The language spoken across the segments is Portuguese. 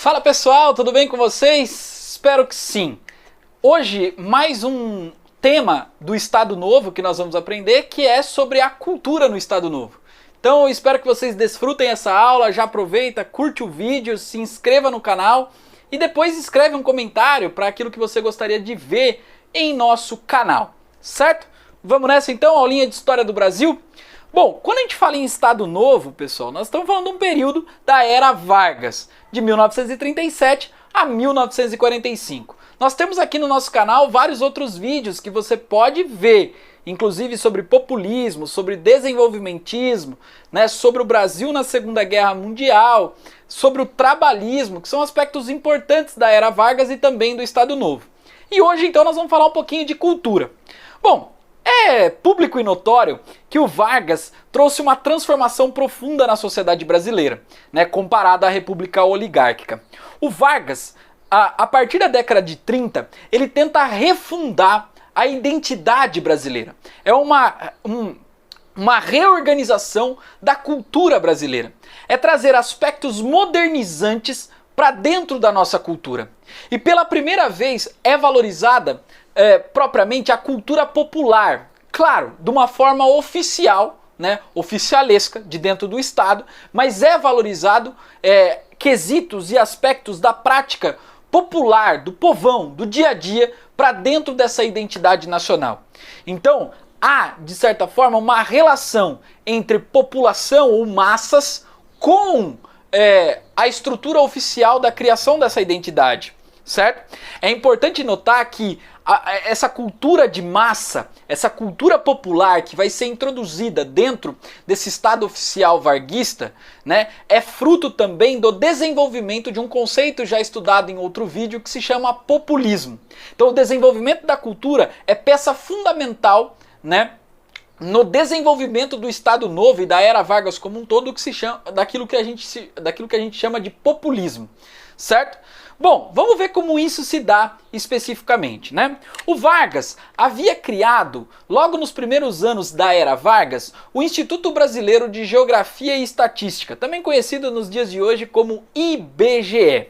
Fala pessoal, tudo bem com vocês? Espero que sim. Hoje mais um tema do Estado Novo que nós vamos aprender, que é sobre a cultura no Estado Novo. Então eu espero que vocês desfrutem essa aula, já aproveita, curte o vídeo, se inscreva no canal e depois escreve um comentário para aquilo que você gostaria de ver em nosso canal, certo? Vamos nessa então, aulinha de História do Brasil? Bom, quando a gente fala em Estado Novo, pessoal, nós estamos falando de um período da Era Vargas, de 1937 a 1945. Nós temos aqui no nosso canal vários outros vídeos que você pode ver, inclusive sobre populismo, sobre desenvolvimentismo, né, sobre o Brasil na Segunda Guerra Mundial, sobre o trabalhismo, que são aspectos importantes da Era Vargas e também do Estado Novo. E hoje, então, nós vamos falar um pouquinho de cultura. Bom, é público e notório que o Vargas trouxe uma transformação profunda na sociedade brasileira, né, comparada à República Oligárquica. O Vargas, a partir da década de 30, ele tenta refundar a identidade brasileira. É uma reorganização da cultura brasileira. É trazer aspectos modernizantes para dentro da nossa cultura. E pela primeira vez é valorizada propriamente a cultura popular, claro, de uma forma oficial, né, oficialesca, de dentro do Estado, mas é valorizado quesitos e aspectos da prática popular, do povão, do dia a dia, para dentro dessa identidade nacional. Então, há, de certa forma, uma relação entre população ou massas com a estrutura oficial da criação dessa identidade, certo? É importante notar que essa cultura de massa, essa cultura popular que vai ser introduzida dentro desse Estado oficial varguista, né, é fruto também do desenvolvimento de um conceito já estudado em outro vídeo que se chama populismo. Então o desenvolvimento da cultura é peça fundamental, né, no desenvolvimento do Estado Novo e da Era Vargas como um todo, que se chama, daquilo que a gente chama de populismo, certo? Bom, vamos ver como isso se dá especificamente, né? O Vargas havia criado, logo nos primeiros anos da Era Vargas, o Instituto Brasileiro de Geografia e Estatística, também conhecido nos dias de hoje como IBGE.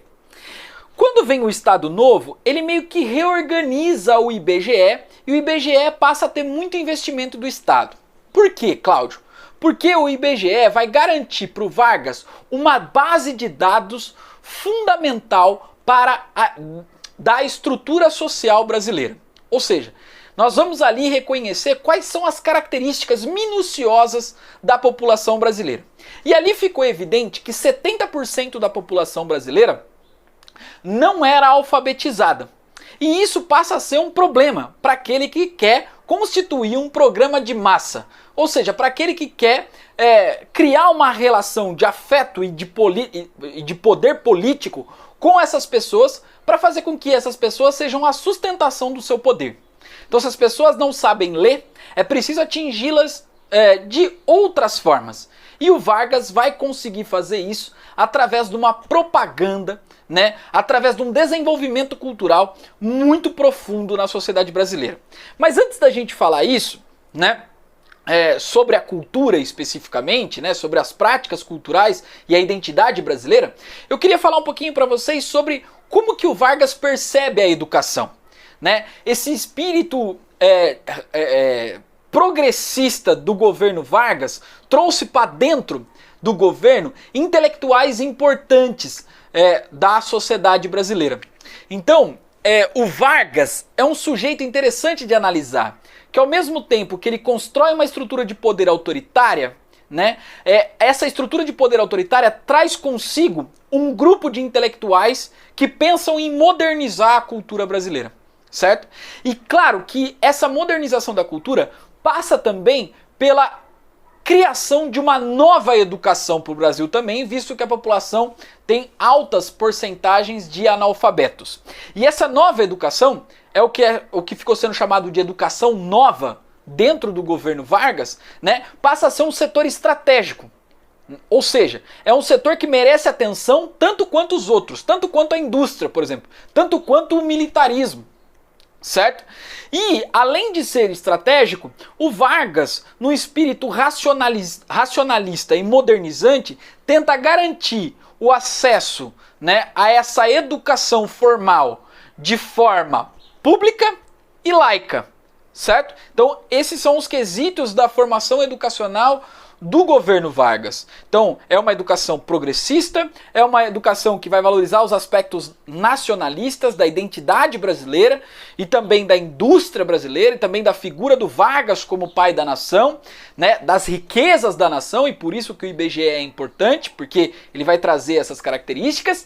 Quando vem o Estado Novo, ele meio que reorganiza o IBGE e o IBGE passa a ter muito investimento do Estado. Por quê, Cláudio? Porque o IBGE vai garantir para o Vargas uma base de dados fundamental para da estrutura social brasileira. Ou seja, nós vamos ali reconhecer quais são as características minuciosas da população brasileira. E ali ficou evidente que 70% da população brasileira não era alfabetizada. E isso passa a ser um problema para aquele que quer constituir um programa de massa. Ou seja, para aquele que quer criar uma relação de afeto e de poder político com essas pessoas, para fazer com que essas pessoas sejam a sustentação do seu poder. Então, se as pessoas não sabem ler, é preciso atingi-las de outras formas. E o Vargas vai conseguir fazer isso através de uma propaganda, né, através de um desenvolvimento cultural muito profundo na sociedade brasileira. Mas antes da gente falar isso, né, sobre a cultura especificamente, né, sobre as práticas culturais e a identidade brasileira, eu queria falar um pouquinho para vocês sobre como que o Vargas percebe a educação, né? Esse espírito progressista do governo Vargas trouxe para dentro do governo intelectuais importantes da sociedade brasileira. Então, o Vargas é um sujeito interessante de analisar, que ao mesmo tempo que ele constrói uma estrutura de poder autoritária, né, essa estrutura de poder autoritária traz consigo um grupo de intelectuais que pensam em modernizar a cultura brasileira, certo? E claro que essa modernização da cultura passa também pela criação de uma nova educação para o Brasil também, visto que a população tem altas porcentagens de analfabetos. E essa nova educação é o que ficou sendo chamado de educação nova dentro do governo Vargas, né? Passa a ser um setor estratégico. Ou seja, é um setor que merece atenção tanto quanto os outros, tanto quanto a indústria, por exemplo, tanto quanto o militarismo. Certo? E, além de ser estratégico, o Vargas, no espírito racionalista e modernizante, tenta garantir o acesso, né, a essa educação formal de forma pública e laica, certo? Então, esses são os quesitos da formação educacional do governo Vargas. Então, é uma educação progressista, é uma educação que vai valorizar os aspectos nacionalistas da identidade brasileira e também da indústria brasileira e também da figura do Vargas como pai da nação, né, das riquezas da nação, e por isso que o IBGE é importante, porque ele vai trazer essas características.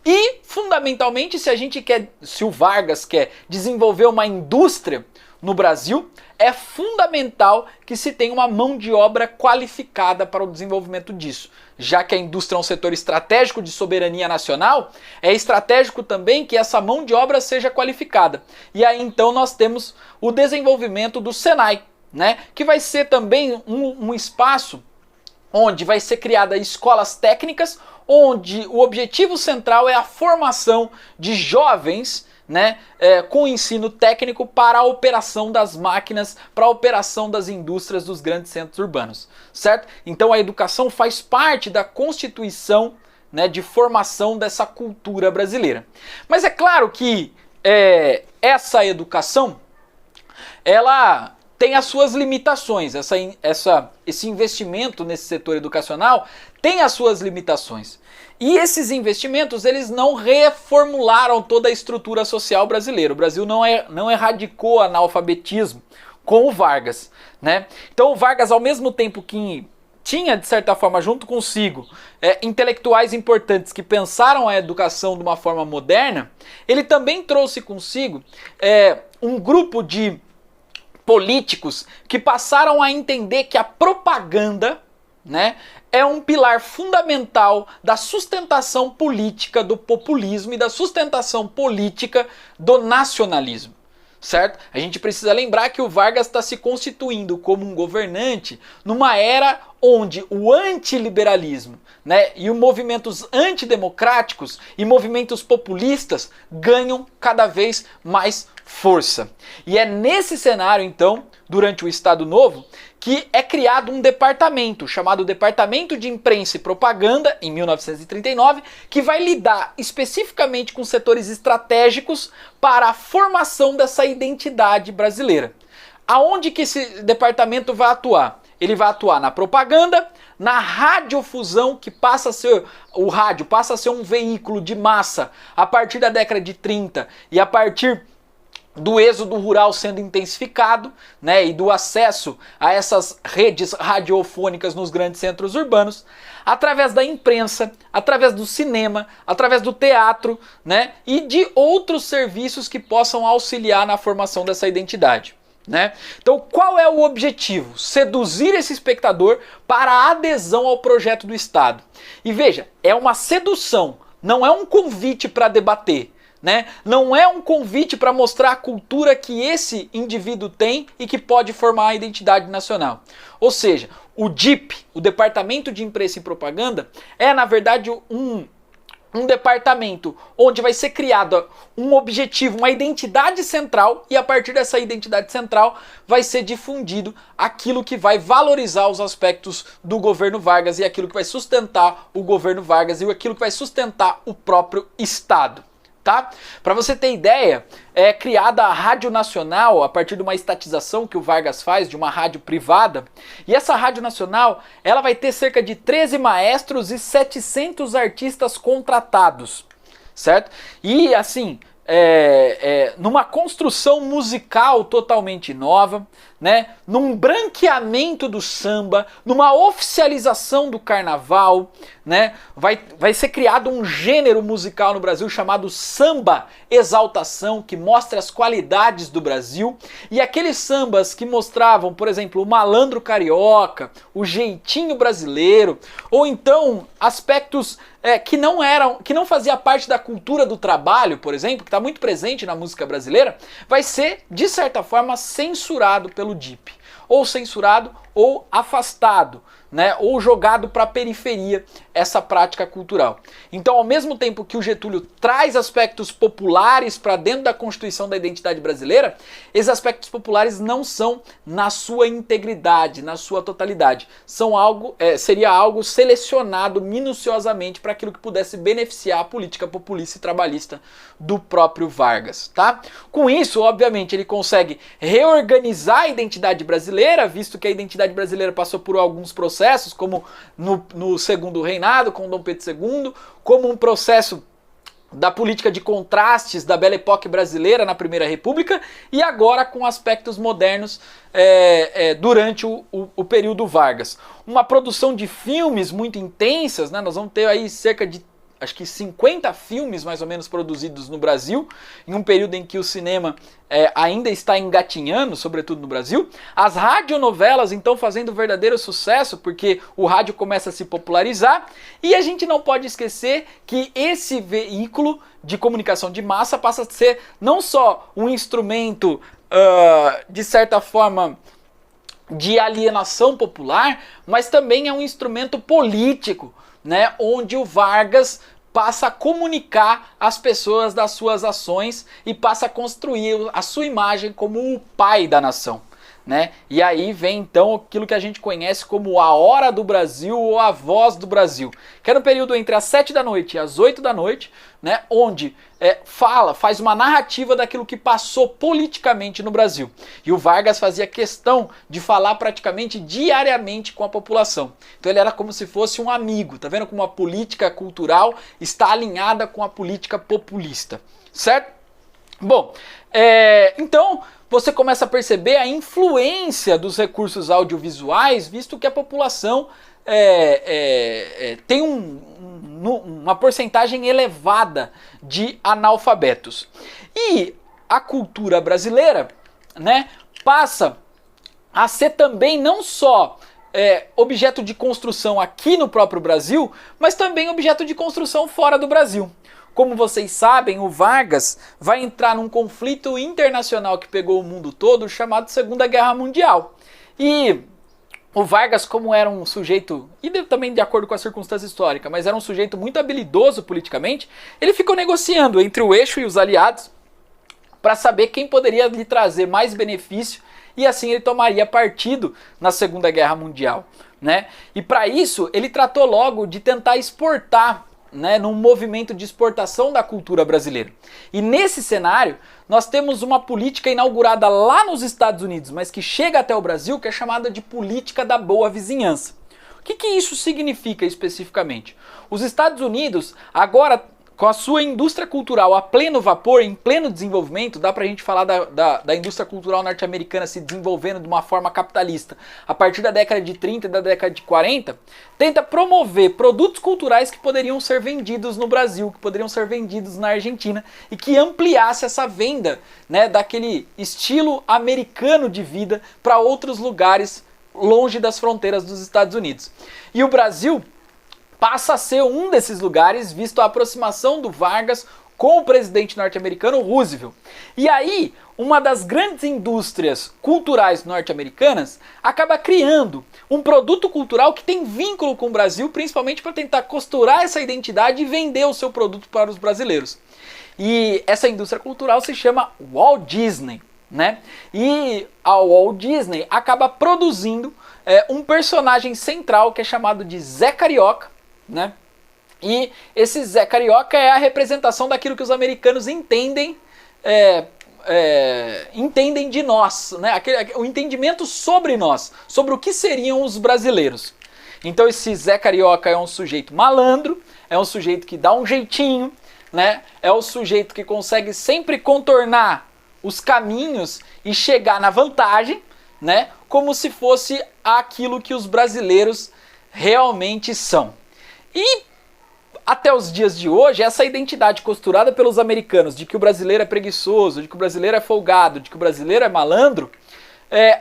E, fundamentalmente, se o Vargas quer desenvolver uma indústria no Brasil, é fundamental que se tenha uma mão de obra qualificada para o desenvolvimento disso. Já que a indústria é um setor estratégico de soberania nacional, é estratégico também que essa mão de obra seja qualificada. E aí então nós temos o desenvolvimento do Senai, né? Que vai ser também um espaço onde vai ser criada escolas técnicas, onde o objetivo central é a formação de jovens, né, com ensino técnico para a operação das máquinas, para a operação das indústrias dos grandes centros urbanos, certo? Então a educação faz parte da constituição, né, de formação dessa cultura brasileira. Mas é claro que essa educação, ela tem as suas limitações, esse investimento nesse setor educacional tem as suas limitações. E esses investimentos, eles não reformularam toda a estrutura social brasileira. O Brasil não erradicou o analfabetismo com o Vargas, né? Então o Vargas, ao mesmo tempo que tinha, de certa forma, junto consigo, intelectuais importantes que pensaram a educação de uma forma moderna, ele também trouxe consigo um grupo de políticos que passaram a entender que a propaganda, né, é um pilar fundamental da sustentação política do populismo e da sustentação política do nacionalismo, certo? A gente precisa lembrar que o Vargas está se constituindo como um governante numa era onde o antiliberalismo, né, e os movimentos antidemocráticos e movimentos populistas ganham cada vez mais força. E é nesse cenário, então, durante o Estado Novo, que é criado um departamento chamado Departamento de Imprensa e Propaganda, em 1939, que vai lidar especificamente com setores estratégicos para a formação dessa identidade brasileira. Aonde que esse departamento vai atuar? Ele vai atuar na propaganda, na radiofusão, que passa a ser, o rádio passa a ser um veículo de massa a partir da década de 30 e a partir do êxodo rural sendo intensificado, né, e do acesso a essas redes radiofônicas nos grandes centros urbanos, através da imprensa, através do cinema, através do teatro, né, e de outros serviços que possam auxiliar na formação dessa identidade, né? Então, qual é o objetivo? Seduzir esse espectador para a adesão ao projeto do Estado. E veja, é uma sedução, não é um convite para debater, né? Não é um convite para mostrar a cultura que esse indivíduo tem e que pode formar a identidade nacional. Ou seja, o DIP, o Departamento de Imprensa e Propaganda, é na verdade um departamento onde vai ser criado um objetivo, uma identidade central, e a partir dessa identidade central vai ser difundido aquilo que vai valorizar os aspectos do governo Vargas e aquilo que vai sustentar o governo Vargas e aquilo que vai sustentar o próprio Estado. Tá? Para você ter ideia, é criada a Rádio Nacional a partir de uma estatização que o Vargas faz de uma rádio privada, e essa Rádio Nacional ela vai ter cerca de 13 maestros e 700 artistas contratados, certo? E assim, numa construção musical totalmente nova, né? Num branqueamento do samba, numa oficialização do carnaval, né? Vai ser criado um gênero musical no Brasil chamado samba exaltação, que mostra as qualidades do Brasil, e aqueles sambas que mostravam, por exemplo, o malandro carioca, o jeitinho brasileiro, ou então aspectos que não fazia parte da cultura do trabalho, por exemplo, que está muito presente na música brasileira, vai ser, de certa forma, censurado pelo DIP, ou censurado ou afastado, né, ou jogado para a periferia essa prática cultural. Então, ao mesmo tempo que o Getúlio traz aspectos populares para dentro da constituição da identidade brasileira, esses aspectos populares não são na sua integridade, na sua totalidade. Seria algo selecionado minuciosamente para aquilo que pudesse beneficiar a política populista e trabalhista do próprio Vargas, tá? Com isso, obviamente, ele consegue reorganizar a identidade brasileira, visto que a identidade brasileira passou por alguns processos, como no segundo reinado, com Dom Pedro II, como um processo da política de contrastes da Belle Époque brasileira na Primeira República, e agora com aspectos modernos durante o período Vargas. Uma produção de filmes muito intensas, né? Nós vamos ter aí cerca de acho que 50 filmes mais ou menos produzidos no Brasil, em um período em que o cinema ainda está engatinhando, sobretudo no Brasil. As radionovelas então fazendo verdadeiro sucesso, porque o rádio começa a se popularizar, e a gente não pode esquecer que esse veículo de comunicação de massa passa a ser não só um instrumento, de certa forma, de alienação popular, mas também é um instrumento político, né, onde o Vargas passa a comunicar às pessoas das suas ações e passa a construir a sua imagem como o pai da nação, né? E aí vem então aquilo que a gente conhece como a Hora do Brasil ou a Voz do Brasil, que é no período entre as 7 da noite e as 8 da noite, né, onde faz uma narrativa daquilo que passou politicamente no Brasil. E o Vargas fazia questão de falar praticamente diariamente com a população. Então ele era como se fosse um amigo, tá vendo como a política cultural está alinhada com a política populista, certo? Bom, então você começa a perceber a influência dos recursos audiovisuais, visto que a população tem uma porcentagem elevada de analfabetos. E a cultura brasileira, né, passa a ser também não só objeto de construção aqui no próprio Brasil, mas também objeto de construção fora do Brasil. Como vocês sabem, o Vargas vai entrar num conflito internacional que pegou o mundo todo, chamado Segunda Guerra Mundial. E o Vargas, como era um sujeito, e também de acordo com a circunstância histórica, mas era um sujeito muito habilidoso politicamente, ele ficou negociando entre o eixo e os aliados para saber quem poderia lhe trazer mais benefício, e assim ele tomaria partido na Segunda Guerra Mundial, né? E para isso ele tratou logo de tentar exportar, né, num movimento de exportação da cultura brasileira. E nesse cenário, nós temos uma política inaugurada lá nos Estados Unidos, mas que chega até o Brasil, que é chamada de política da boa vizinhança. O que isso significa especificamente? Os Estados Unidos, agora com a sua indústria cultural a pleno vapor, em pleno desenvolvimento, dá pra gente falar da indústria cultural norte-americana se desenvolvendo de uma forma capitalista a partir da década de 30 e da década de 40, tenta promover produtos culturais que poderiam ser vendidos no Brasil, que poderiam ser vendidos na Argentina, e que ampliasse essa venda, né, daquele estilo americano de vida para outros lugares longe das fronteiras dos Estados Unidos. E o Brasil passa a ser um desses lugares, visto a aproximação do Vargas com o presidente norte-americano Roosevelt. E aí, uma das grandes indústrias culturais norte-americanas acaba criando um produto cultural que tem vínculo com o Brasil, principalmente para tentar costurar essa identidade e vender o seu produto para os brasileiros. E essa indústria cultural se chama Walt Disney, né? E a Walt Disney acaba produzindo um personagem central que é chamado de Zé Carioca, né? E esse Zé Carioca é a representação daquilo que os americanos entendem de nós, né? O entendimento sobre nós, sobre o que seriam os brasileiros. Então esse Zé Carioca é um sujeito malandro, é um sujeito que dá um jeitinho, né? É o sujeito que consegue sempre contornar os caminhos e chegar na vantagem, né? Como se fosse aquilo que os brasileiros realmente são. E até os dias de hoje, essa identidade costurada pelos americanos de que o brasileiro é preguiçoso, de que o brasileiro é folgado, de que o brasileiro é malandro,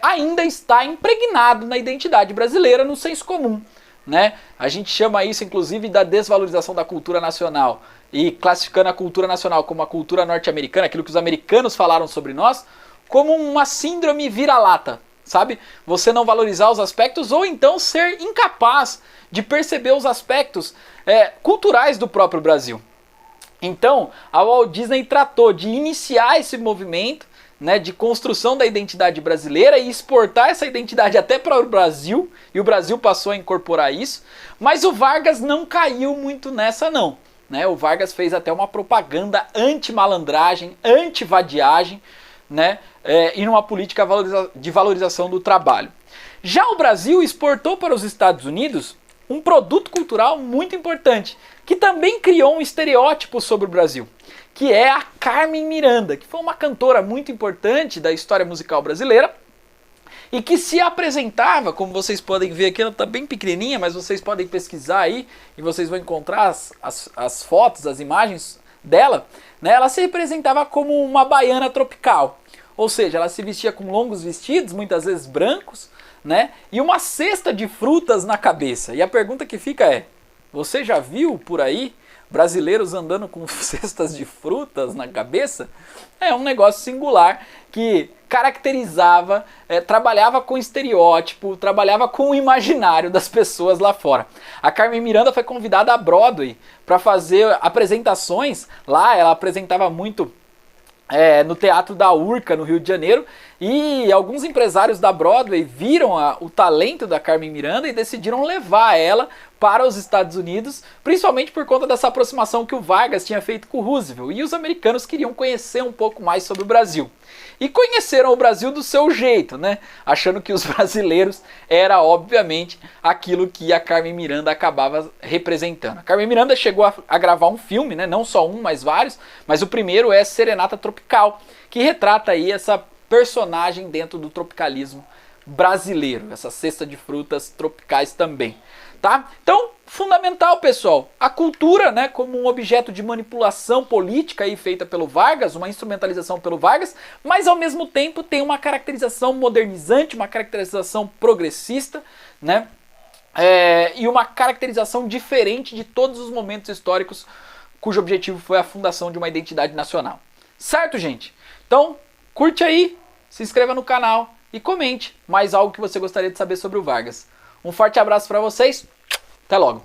ainda está impregnado na identidade brasileira, no senso comum, né? A gente chama isso, inclusive, da desvalorização da cultura nacional, e classificando a cultura nacional como a cultura norte-americana, aquilo que os americanos falaram sobre nós, como uma síndrome vira-lata, sabe? Você não valorizar os aspectos ou então ser incapaz de perceber os aspectos culturais do próprio Brasil. Então, a Walt Disney tratou de iniciar esse movimento, né, de construção da identidade brasileira e exportar essa identidade até para o Brasil, e o Brasil passou a incorporar isso, mas o Vargas não caiu muito nessa não. Né? O Vargas fez até uma propaganda anti-malandragem, anti-vadiagem, né, e numa política de valorização do trabalho. Já o Brasil exportou para os Estados Unidos um produto cultural muito importante, que também criou um estereótipo sobre o Brasil, que é a Carmen Miranda, que foi uma cantora muito importante da história musical brasileira e que se apresentava, como vocês podem ver aqui, ela está bem pequenininha, mas vocês podem pesquisar aí e vocês vão encontrar as fotos, as imagens dela, né? Ela se representava como uma baiana tropical, ou seja, ela se vestia com longos vestidos, muitas vezes brancos, né? E uma cesta de frutas na cabeça. E a pergunta que fica é, você já viu por aí brasileiros andando com cestas de frutas na cabeça? É um negócio singular que caracterizava, trabalhava com estereótipo, trabalhava com o imaginário das pessoas lá fora. A Carmen Miranda foi convidada à Broadway para fazer apresentações lá, ela apresentava muito no Teatro da Urca, no Rio de Janeiro, e alguns empresários da Broadway viram o talento da Carmen Miranda e decidiram levar ela para os Estados Unidos, principalmente por conta dessa aproximação que o Vargas tinha feito com o Roosevelt, e os americanos queriam conhecer um pouco mais sobre o Brasil. E conheceram o Brasil do seu jeito, né? Achando que os brasileiros era, obviamente, aquilo que a Carmen Miranda acabava representando. A Carmen Miranda chegou a gravar um filme, né? Não só um, mas vários, mas o primeiro é Serenata Tropical, que retrata aí essa personagem dentro do tropicalismo brasileiro, essa cesta de frutas tropicais também. Tá? Então, fundamental, pessoal, a cultura, né, como um objeto de manipulação política aí feita pelo Vargas, uma instrumentalização pelo Vargas, mas ao mesmo tempo tem uma caracterização modernizante, uma caracterização progressista, né, e uma caracterização diferente de todos os momentos históricos cujo objetivo foi a fundação de uma identidade nacional. Certo, gente? Então, curte aí, se inscreva no canal e comente mais algo que você gostaria de saber sobre o Vargas. Um forte abraço para vocês, até logo!